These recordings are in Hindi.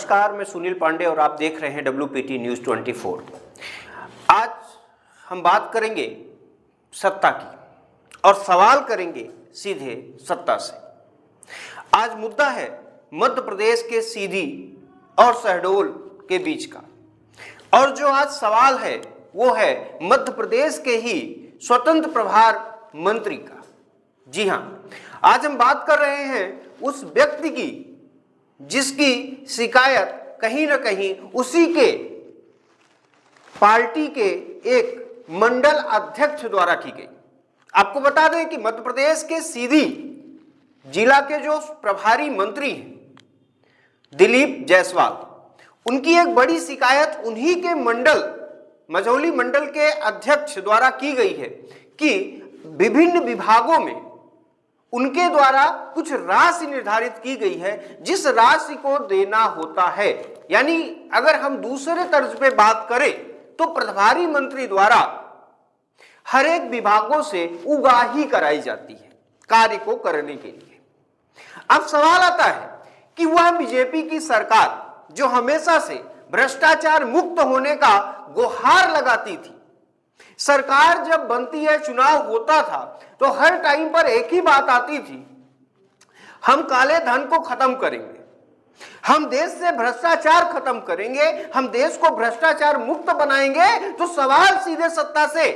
नमस्कार, मैं सुनील पांडे और आप देख रहे हैं WPT न्यूज़ 24। आज हम बात करेंगे सत्ता की और सवाल करेंगे सीधे सत्ता से। आज मुद्दा है मध्य प्रदेश के सीधी और शहडोल के बीच का, और जो आज सवाल है वो है मध्य प्रदेश के ही स्वतंत्र प्रभार मंत्री का। जी हाँ, आज हम बात कर रहे हैं उस व्यक्ति की जिसकी शिकायत कहीं न कहीं उसी के पार्टी के एक मंडल अध्यक्ष द्वारा की गई। आपको बता दें कि मध्य प्रदेश के सीधी जिला के जो प्रभारी मंत्री हैं दिलीप जायसवाल, उनकी एक बड़ी शिकायत उन्हीं के मंडल मझौली मंडल के अध्यक्ष द्वारा की गई है कि विभिन्न विभागों में उनके द्वारा कुछ राशि निर्धारित की गई है जिस राशि को देना होता है। यानी अगर हम दूसरे तर्ज पे बात करें तो प्रभारी मंत्री द्वारा हर एक विभागों से उगाही कराई जाती है कार्य को करने के लिए। अब सवाल आता है कि वह बीजेपी की सरकार जो हमेशा से भ्रष्टाचार मुक्त होने का गुहार लगाती थी, सरकार जब बनती है, चुनाव होता था तो हर टाइम पर एक ही बात आती थी, हम काले धन को खत्म करेंगे, हम देश से भ्रष्टाचार खत्म करेंगे, हम देश को भ्रष्टाचार मुक्त बनाएंगे। तो सवाल सीधे सत्ता से,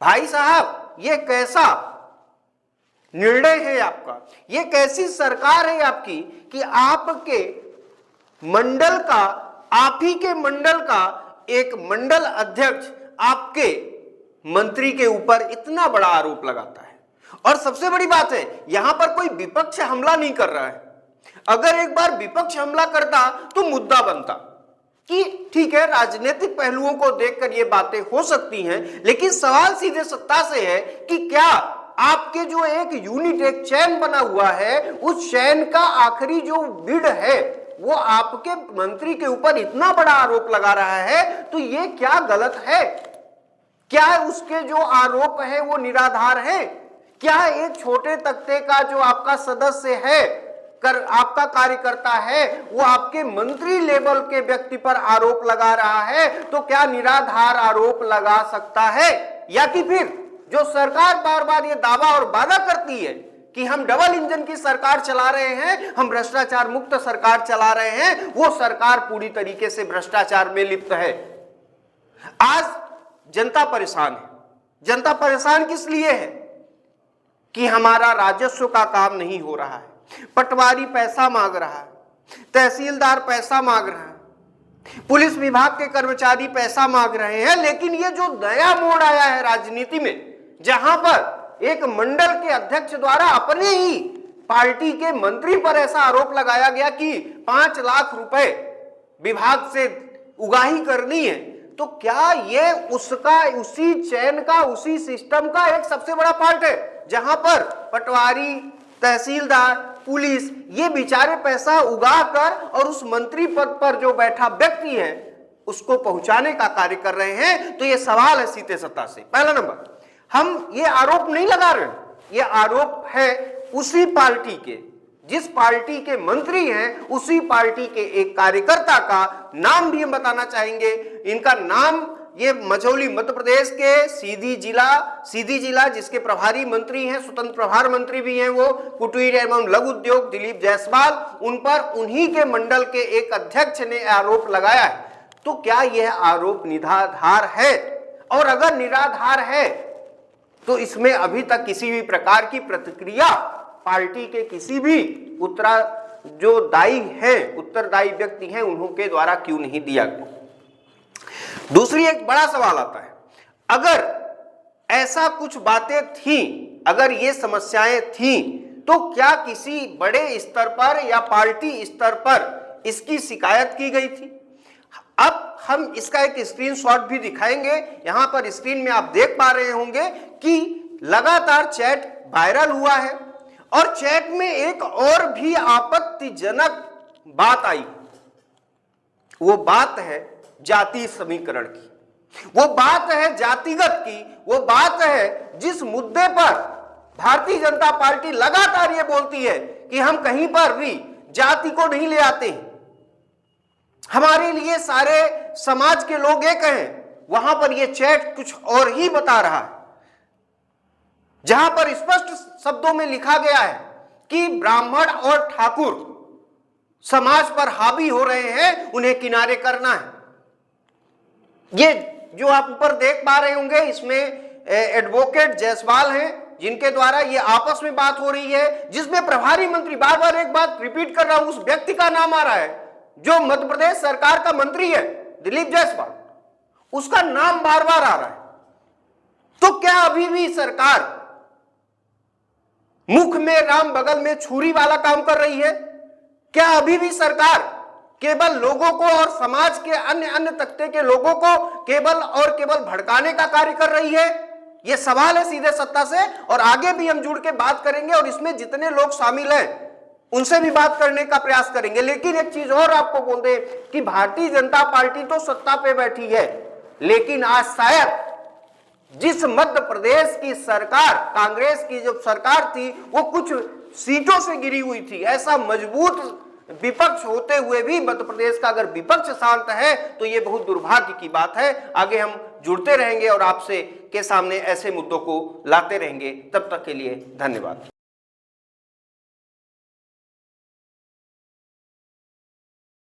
भाई साहब ये कैसा निर्णय है आपका, ये कैसी सरकार है आपकी कि आपके मंडल का, आप ही के मंडल का एक मंडल अध्यक्ष आपके मंत्री के ऊपर इतना बड़ा आरोप लगाता है। और सबसे बड़ी बात है, यहां पर कोई विपक्ष हमला नहीं कर रहा है। अगर एक बार विपक्ष हमला करता तो मुद्दा बनता कि ठीक है, राजनीतिक पहलुओं को देखकर ये बातें हो सकती हैं, लेकिन सवाल सीधे सत्ता से है कि क्या आपके जो एक यूनिट, एक चैन बना हुआ है, उस चैन का आखिरी जो बिड है वो आपके मंत्री के ऊपर इतना बड़ा आरोप लगा रहा है, तो ये क्या गलत है? क्या उसके जो आरोप है वो निराधार है? क्या एक छोटे तख्ते का जो आपका सदस्य है, आपका कार्यकर्ता है, वो आपके मंत्री लेवल के व्यक्ति पर आरोप लगा रहा है, तो क्या निराधार आरोप लगा सकता है? या कि फिर जो सरकार बार बार ये दावा और वादा करती है कि हम डबल इंजन की सरकार चला रहे हैं, हम भ्रष्टाचार मुक्त सरकार चला रहे हैं, वो सरकार पूरी तरीके से भ्रष्टाचार में लिप्त है। आज जनता परेशान है। जनता परेशान किस लिए है? कि हमारा राजस्व का काम नहीं हो रहा है, पटवारी पैसा मांग रहा है, तहसीलदार पैसा मांग रहा है, पुलिस विभाग के कर्मचारी पैसा मांग रहे हैं। लेकिन ये जो नया मोड़ आया है राजनीति में, जहां पर एक मंडल के अध्यक्ष द्वारा अपने ही पार्टी के मंत्री पर ऐसा आरोप लगाया गया कि 5 लाख रुपए विभाग से उगाही करनी है, तो क्या ये उसका, उसी चैन का, उसी सिस्टम का एक सबसे बड़ा पार्ट है जहां पर पटवारी, तहसीलदार, पुलिस ये बेचारे पैसा उगा कर और उस मंत्री पद पर जो बैठा व्यक्ति है उसको पहुंचाने का कार्य कर रहे हैं? तो ये सवाल है सीधे सत्ता से। पहला नंबर, हम ये आरोप नहीं लगा रहे, ये आरोप है उसी पार्टी के, जिस पार्टी के मंत्री हैं उसी पार्टी के एक कार्यकर्ता का नाम भी हम बताना चाहेंगे। इनका नाम, ये मझौली मध्य प्रदेश के सीधी जिला जिसके प्रभारी मंत्री हैं, स्वतंत्र प्रभार मंत्री भी हैं वो, कुटीर एवं लघु उद्योग दिलीप जायसवाल, उन पर उन्हीं के मंडल के एक अध्यक्ष ने आरोप लगाया है। तो क्या यह आरोप निराधार है? और अगर निराधार है तो इसमें अभी तक किसी भी प्रकार की प्रतिक्रिया पार्टी के किसी भी उत्तरदायी व्यक्ति हैं उनके द्वारा क्यों नहीं दिया गया? दूसरी एक बड़ा सवाल आता है, अगर ऐसा कुछ बातें थी, अगर ये समस्याएं थी, तो क्या किसी बड़े स्तर पर या पार्टी स्तर पर इसकी शिकायत की गई थी? अब हम इसका एक स्क्रीनशॉट भी दिखाएंगे। यहां पर स्क्रीन में आप देख पा रहे होंगे कि लगातार चैट वायरल हुआ है और चैट में एक और भी आपत्तिजनक बात आई। वो बात है जाति समीकरण की, वो बात है जातिगत की, वो बात है जिस मुद्दे पर भारतीय जनता पार्टी लगातार ये बोलती है कि हम कहीं पर भी जाति को नहीं ले आते हैं, हमारे लिए सारे समाज के लोग एक हैं। वहां पर यह चैट कुछ और ही बता रहा है, जहां पर स्पष्ट शब्दों में लिखा गया है कि ब्राह्मण और ठाकुर समाज पर हावी हो रहे हैं, उन्हें किनारे करना है। ये जो आप ऊपर देख पा रहे होंगे, इसमें एडवोकेट जायसवाल हैं, जिनके द्वारा ये आपस में बात हो रही है, जिसमें प्रभारी मंत्री, बार बार एक बात रिपीट कर रहा हूं, उस व्यक्ति का नाम आ रहा है जो मध्य प्रदेश सरकार का मंत्री है, दिलीप जायसवाल, उसका नाम बार बार आ रहा है। तो क्या अभी भी सरकार मुख में राम बगल में छुरी वाला काम कर रही है? क्या अभी भी सरकार केवल लोगों को और समाज के अन्य अन्य तबके के लोगों को केवल और केवल भड़काने का कार्य कर रही है? यह सवाल है सीधे सत्ता से, और आगे भी हम जुड़ के बात करेंगे और इसमें जितने लोग शामिल हैं उनसे भी बात करने का प्रयास करेंगे। लेकिन एक चीज और आपको बोल दे कि भारतीय जनता पार्टी तो सत्ता पे बैठी है, लेकिन आज शायद जिस मध्य प्रदेश की सरकार, कांग्रेस की जो सरकार थी, वो कुछ सीटों से गिरी हुई थी। ऐसा मजबूत विपक्ष होते हुए भी मध्य प्रदेश का अगर विपक्ष शांत है तो ये बहुत दुर्भाग्य की बात है। आगे हम जुड़ते रहेंगे और आपसे के सामने ऐसे मुद्दों को लाते रहेंगे। तब तक के लिए धन्यवाद।